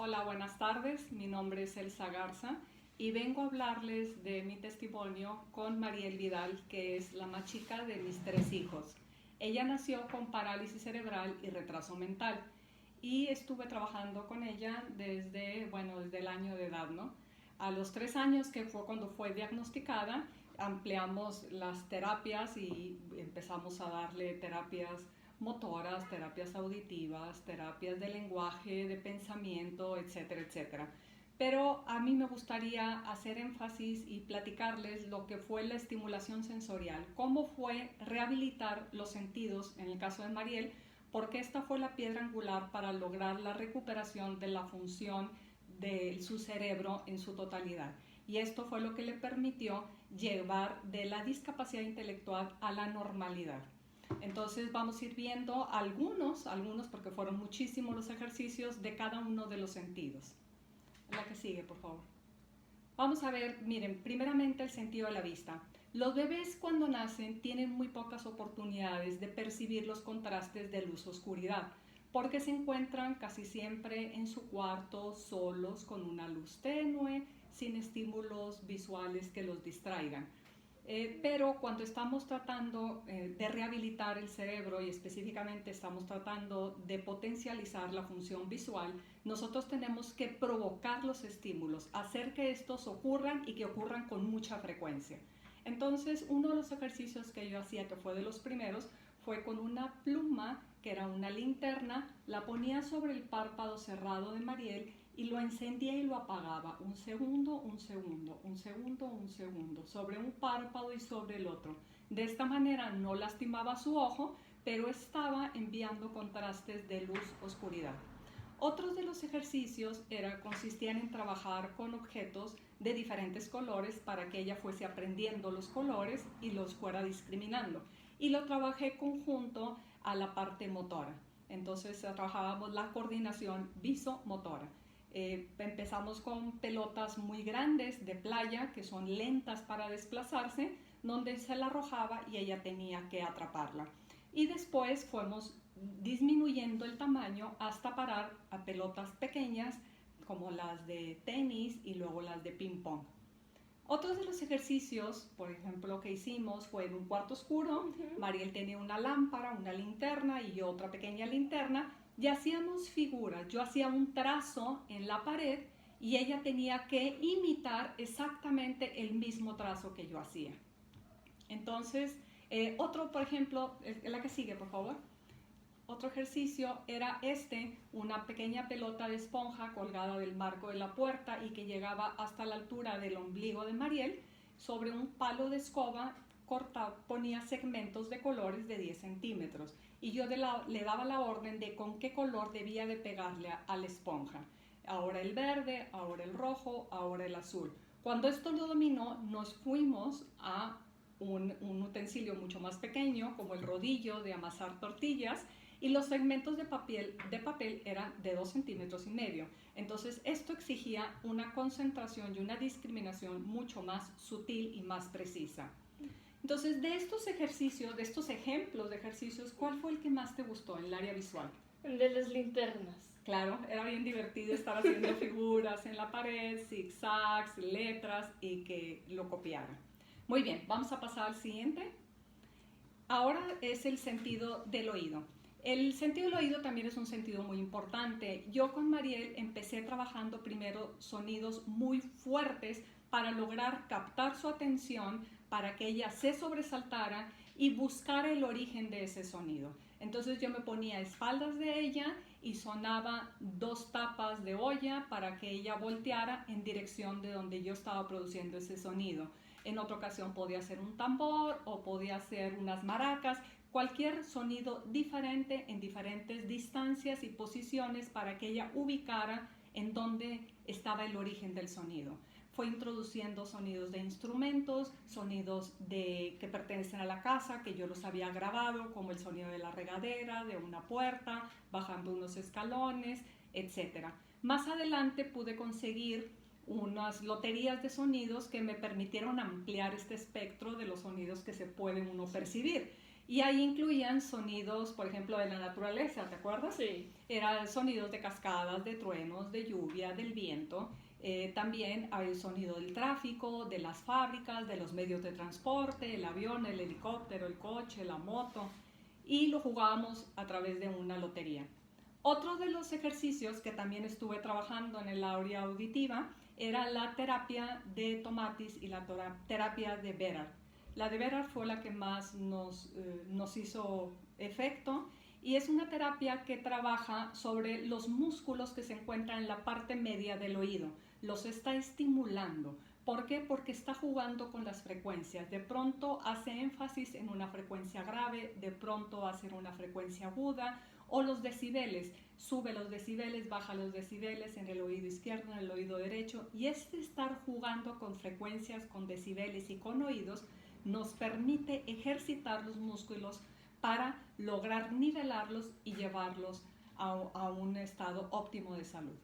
Hola, buenas tardes. Mi nombre es Elsa Garza y vengo a hablarles de mi testimonio con Mariel Vidal, que es la más chica de mis 3 hijos. Ella nació con parálisis cerebral y retraso mental y estuve trabajando con ella desde el año de edad, ¿no? A los 3 años, que fue cuando fue diagnosticada, ampliamos las terapias y empezamos a darle terapias motoras, terapias auditivas, terapias de lenguaje, de pensamiento, etcétera, etcétera. Pero a mí me gustaría hacer énfasis y platicarles lo que fue la estimulación sensorial, cómo fue rehabilitar los sentidos en el caso de Mariel, porque esta fue la piedra angular para lograr la recuperación de la función de su cerebro en su totalidad. Y esto fue lo que le permitió llevar de la discapacidad intelectual a la normalidad. Entonces vamos a ir viendo algunos porque fueron muchísimos los ejercicios de cada uno de los sentidos. La que sigue, por favor. Vamos a ver, miren, primeramente el sentido de la vista. Los bebés cuando nacen tienen muy pocas oportunidades de percibir los contrastes de luz-oscuridad, porque se encuentran casi siempre en su cuarto solos con una luz tenue, sin estímulos visuales que los distraigan. Pero cuando estamos tratando de rehabilitar el cerebro y específicamente estamos tratando de potencializar la función visual, nosotros tenemos que provocar los estímulos, hacer que estos ocurran y que ocurran con mucha frecuencia. Entonces, uno de los ejercicios que yo hacía, que fue de los primeros, fue con una pluma, que era una linterna, la ponía sobre el párpado cerrado de Mariel y lo encendía y lo apagaba, un segundo, un segundo, un segundo, un segundo, sobre un párpado y sobre el otro. De esta manera no lastimaba su ojo, pero estaba enviando contrastes de luz-oscuridad. Otros de los ejercicios consistían en trabajar con objetos de diferentes colores para que ella fuese aprendiendo los colores y los fuera discriminando. Y lo trabajé conjunto a la parte motora. Entonces trabajábamos la coordinación visomotora. Empezamos con pelotas muy grandes de playa que son lentas para desplazarse, donde se la arrojaba y ella tenía que atraparla. Y después fuimos disminuyendo el tamaño hasta parar a pelotas pequeñas como las de tenis y luego las de ping pong. Otros de los ejercicios, por ejemplo, que hicimos fue en un cuarto oscuro. Mariel tenía una lámpara, una linterna y yo otra pequeña linterna, y hacíamos figuras. Yo hacía un trazo en la pared y ella tenía que imitar exactamente el mismo trazo que yo hacía. Entonces, otro, por ejemplo, la que sigue, por favor. Otro ejercicio era una pequeña pelota de esponja colgada del marco de la puerta y que llegaba hasta la altura del ombligo de Mariel. Sobre un palo de escoba ponía segmentos de colores de 10 centímetros y yo le daba la orden de con qué color debía de pegarle a la esponja. Ahora el verde, ahora el rojo, ahora el azul. Cuando esto lo dominó, nos fuimos a un utensilio mucho más pequeño, como el rodillo de amasar tortillas, y los segmentos de papel eran de 2,5 centímetros. Entonces esto exigía una concentración y una discriminación mucho más sutil y más precisa. Entonces, de estos ejercicios, de estos ejemplos de ejercicios, ¿cuál fue el que más te gustó en el área visual? El de las linternas. Claro, era bien divertido estar haciendo figuras en la pared, zigzags, letras y que lo copiara. Muy bien, vamos a pasar al siguiente. Ahora es el sentido del oído. El sentido del oído también es un sentido muy importante. Yo con Mariel empecé trabajando primero sonidos muy fuertes para lograr captar su atención, para que ella se sobresaltara y buscara el origen de ese sonido. Entonces yo me ponía a espaldas de ella y sonaba 2 tapas de olla para que ella volteara en dirección de donde yo estaba produciendo ese sonido. En otra ocasión podía ser un tambor o podía ser unas maracas, cualquier sonido diferente en diferentes distancias y posiciones para que ella ubicara en dónde estaba el origen del sonido. Fue introduciendo sonidos de instrumentos, sonidos que pertenecen a la casa, que yo los había grabado, como el sonido de la regadera, de una puerta, bajando unos escalones, etc. Más adelante pude conseguir unas loterías de sonidos que me permitieron ampliar este espectro de los sonidos que se pueden uno percibir. Y ahí incluían sonidos, por ejemplo, de la naturaleza, ¿te acuerdas? Sí. Eran sonidos de cascadas, de truenos, de lluvia, del viento. También hay el sonido del tráfico, de las fábricas, de los medios de transporte, el avión, el helicóptero, el coche, la moto. Y lo jugábamos a través de una lotería. Otro de los ejercicios que también estuve trabajando en el área auditiva era la terapia de Tomatis y la terapia de Berar. La de Berar fue la que más nos hizo efecto y es una terapia que trabaja sobre los músculos que se encuentran en la parte media del oído. Los está estimulando. ¿Por qué? Porque está jugando con las frecuencias. De pronto hace énfasis en una frecuencia grave, de pronto hace una frecuencia aguda, o los decibeles, sube los decibeles, baja los decibeles en el oído izquierdo, en el oído derecho, y estar jugando con frecuencias, con decibeles y con oídos nos permite ejercitar los músculos para lograr nivelarlos y llevarlos a un estado óptimo de salud.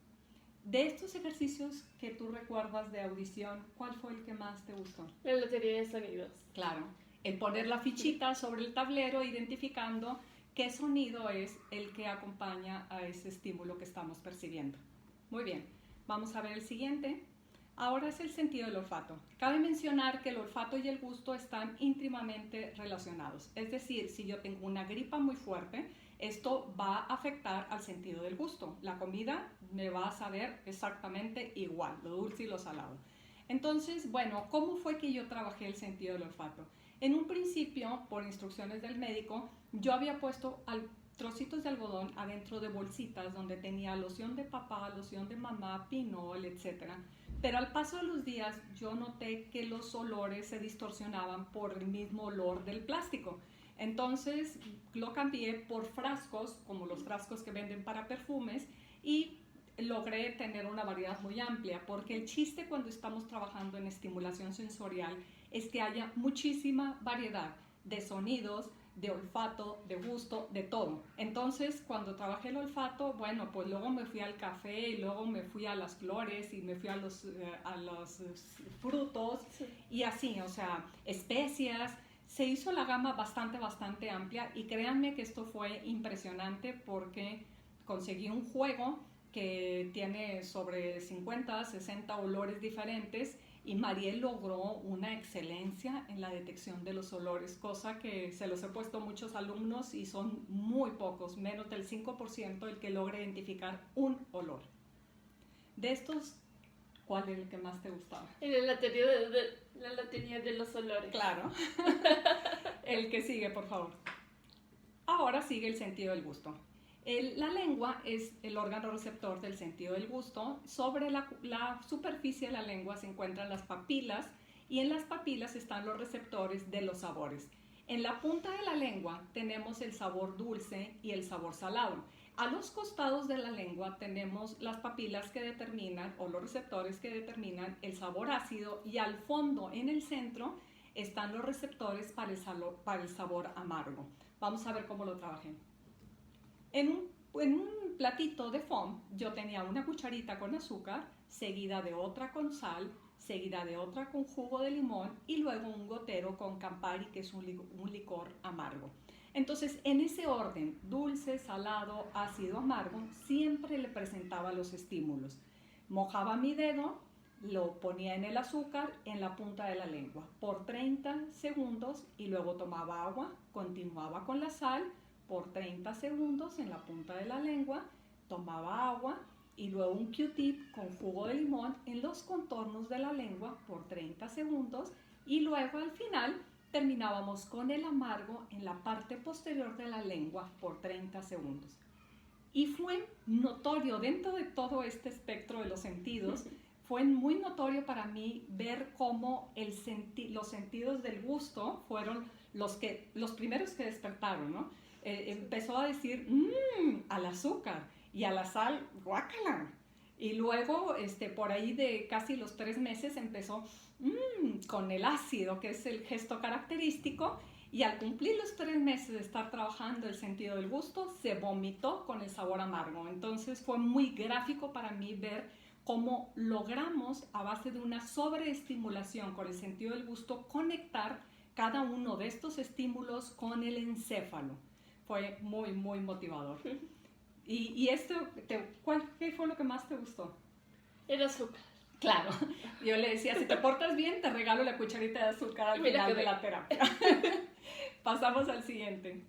De estos ejercicios que tú recuerdas de audición, ¿cuál fue el que más te gustó? La lotería de sonidos. Claro, el poner la fichita sobre el tablero identificando qué sonido es el que acompaña a ese estímulo que estamos percibiendo. Muy bien, vamos a ver el siguiente. Ahora es el sentido del olfato. Cabe mencionar que el olfato y el gusto están íntimamente relacionados. Es decir, si yo tengo una gripa muy fuerte, esto va a afectar al sentido del gusto. La comida me va a saber exactamente igual, lo dulce y lo salado. Entonces, bueno, ¿cómo fue que yo trabajé el sentido del olfato? En un principio, por instrucciones del médico, yo había puesto trocitos de algodón adentro de bolsitas donde tenía loción de papá, loción de mamá, pinol, etc. Pero al paso de los días yo noté que los olores se distorsionaban por el mismo olor del plástico. Entonces lo cambié por frascos, como los frascos que venden para perfumes, y logré tener una variedad muy amplia, porque el chiste cuando estamos trabajando en estimulación sensorial es que haya muchísima variedad de sonidos, de olfato, de gusto, de todo. Entonces, cuando trabajé el olfato, bueno, pues luego me fui al café, y luego me fui a las flores, y me fui a los frutos, sí. Y así, o sea, especias. Se hizo la gama bastante amplia, y créanme que esto fue impresionante porque conseguí un juego que tiene sobre 50, 60 olores diferentes, y Mariel logró una excelencia en la detección de los olores, cosa que se los he puesto a muchos alumnos y son muy pocos, menos del 5% el que logra identificar un olor. De estos, ¿cuál es el que más te gustaba? La lotería de los olores. Claro. El que sigue, por favor. Ahora sigue el sentido del gusto. La lengua es el órgano receptor del sentido del gusto. Sobre la superficie de la lengua se encuentran las papilas, y en las papilas están los receptores de los sabores. En la punta de la lengua tenemos el sabor dulce y el sabor salado. A los costados de la lengua tenemos las papilas que determinan, o los receptores que determinan el sabor ácido, y al fondo, en el centro, están los receptores para el sabor amargo. Vamos a ver cómo lo trabajé. En un platito de foam yo tenía una cucharita con azúcar, seguida de otra con sal, seguida de otra con jugo de limón, y luego un gotero con Campari, que es un licor amargo. Entonces, en ese orden, dulce, salado, ácido, amargo, siempre le presentaba los estímulos. Mojaba mi dedo, lo ponía en el azúcar en la punta de la lengua por 30 segundos y luego tomaba agua, continuaba con la sal por 30 segundos en la punta de la lengua, tomaba agua y luego un Q-tip con jugo de limón en los contornos de la lengua por 30 segundos, y luego al final terminábamos con el amargo en la parte posterior de la lengua por 30 segundos. Y fue notorio dentro de todo este espectro de los sentidos, fue muy notorio para mí ver cómo los sentidos del gusto fueron los primeros que despertaron, ¿no? Empezó a decir al azúcar, y a la sal, guácala. Y luego, por ahí de casi los 3 meses, empezó con el ácido, que es el gesto característico, y al cumplir los 3 meses de estar trabajando el sentido del gusto, se vomitó con el sabor amargo. Entonces fue muy gráfico para mí ver cómo logramos, a base de una sobreestimulación con el sentido del gusto, conectar cada uno de estos estímulos con el encéfalo. Fue muy, muy motivador. Y esto, ¿qué fue lo que más te gustó? El azúcar. Claro, yo le decía, si te portas bien, te regalo la cucharita de azúcar al final de la terapia. Pasamos al siguiente.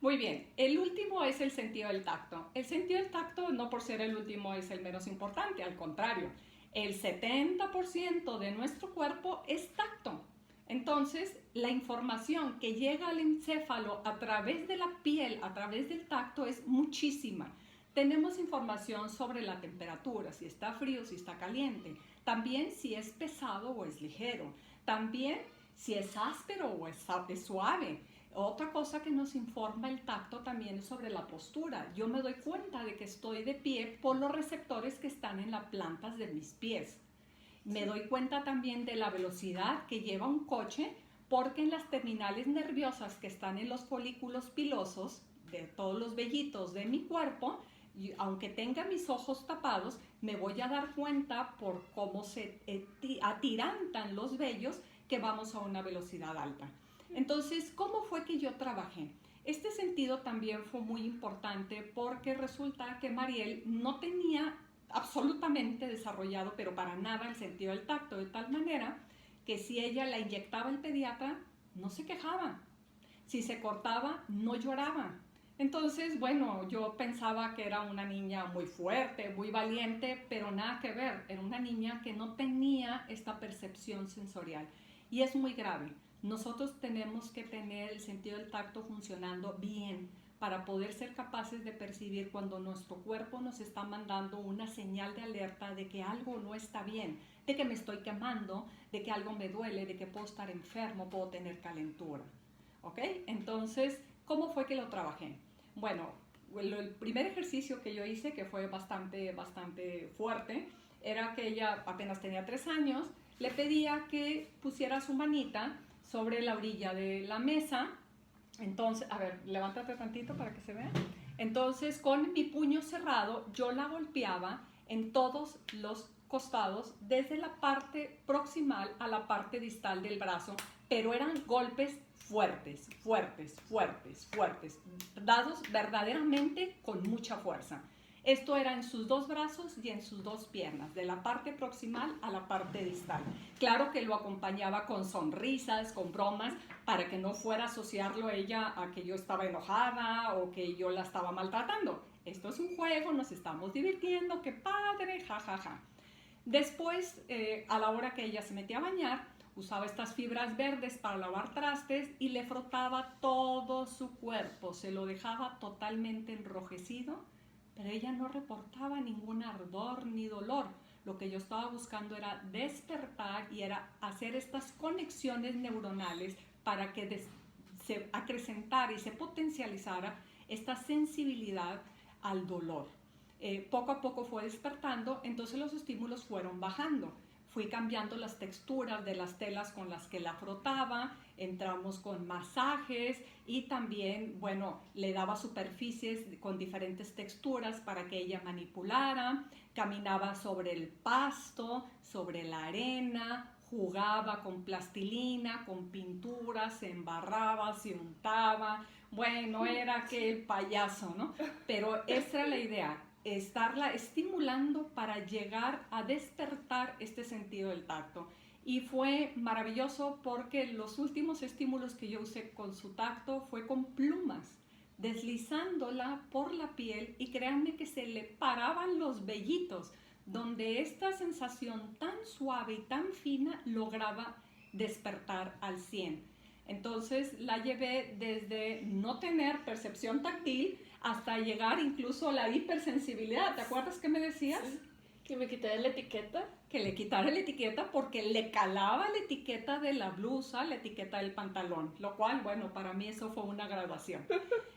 Muy bien, el último es el sentido del tacto. El sentido del tacto, no por ser el último, es el menos importante, al contrario. El 70% de nuestro cuerpo es tacto. Entonces, la información que llega al encéfalo a través de la piel, a través del tacto, es muchísima. Tenemos información sobre la temperatura, si está frío, si está caliente. También si es pesado o es ligero. También si es áspero o es suave. Otra cosa que nos informa el tacto también es sobre la postura. Yo me doy cuenta de que estoy de pie por los receptores que están en las plantas de mis pies. Me doy cuenta también de la velocidad que lleva un coche porque en las terminales nerviosas que están en los folículos pilosos de todos los vellitos de mi cuerpo, aunque tenga mis ojos tapados, me voy a dar cuenta por cómo se atirantan los vellos que vamos a una velocidad alta. Entonces, ¿cómo fue que yo trabajé? Este sentido también fue muy importante porque resulta que Mariel no tenía absolutamente desarrollado, pero para nada, el sentido del tacto, de tal manera que si ella la inyectaba el pediatra, no se quejaba. Si se cortaba, no lloraba. Entonces, bueno, yo pensaba que era una niña muy fuerte, muy valiente, pero nada que ver. Era una niña que no tenía esta percepción sensorial. Y es muy grave. Nosotros tenemos que tener el sentido del tacto funcionando bien para poder ser capaces de percibir cuando nuestro cuerpo nos está mandando una señal de alerta de que algo no está bien, de que me estoy quemando, de que algo me duele, de que puedo estar enfermo, puedo tener calentura. ¿Ok? Entonces, ¿cómo fue que lo trabajé? Bueno, el primer ejercicio que yo hice, que fue bastante fuerte, era que ella apenas tenía 3 años, le pedía que pusiera su manita sobre la orilla de la mesa. Entonces, a ver, levántate tantito para que se vea. Entonces, con mi puño cerrado, yo la golpeaba en todos los costados, desde la parte proximal a la parte distal del brazo, pero eran golpes fuertes, dados verdaderamente con mucha fuerza. Esto era en sus 2 brazos y en sus 2 piernas, de la parte proximal a la parte distal. Claro que lo acompañaba con sonrisas, con bromas, para que no fuera a asociarlo ella a que yo estaba enojada o que yo la estaba maltratando. Esto es un juego, nos estamos divirtiendo, qué padre, jajaja. Después, a la hora que ella se metía a bañar, usaba estas fibras verdes para lavar trastes y le frotaba todo su cuerpo, se lo dejaba totalmente enrojecido, pero ella no reportaba ningún ardor ni dolor. Lo que yo estaba buscando era despertar y era hacer estas conexiones neuronales para que se acrecentara y se potencializara esta sensibilidad al dolor. Poco a poco fue despertando, entonces los estímulos fueron bajando. Fui cambiando las texturas de las telas con las que la frotaba, entramos con masajes y también, bueno, le daba superficies con diferentes texturas para que ella manipulara, caminaba sobre el pasto, sobre la arena, jugaba con plastilina, con pintura, se embarraba, se untaba, bueno, era aquel payaso, ¿no? Pero esa era la idea, estarla estimulando para llegar a despertar este sentido del tacto. Y fue maravilloso porque los últimos estímulos que yo usé con su tacto fue con plumas, deslizándola por la piel, y créanme que se le paraban los vellitos, donde esta sensación tan suave y tan fina lograba despertar al 100. Entonces la llevé desde no tener percepción táctil hasta llegar incluso a la hipersensibilidad. ¿Te acuerdas que me decías? Sí. Que me quitara la etiqueta. Que le quitara la etiqueta porque le calaba la etiqueta de la blusa, la etiqueta del pantalón, lo cual, bueno, para mí eso fue una graduación.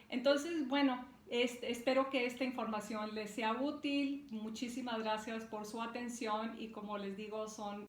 Entonces, bueno, espero que esta información les sea útil. Muchísimas gracias por su atención y, como les digo, son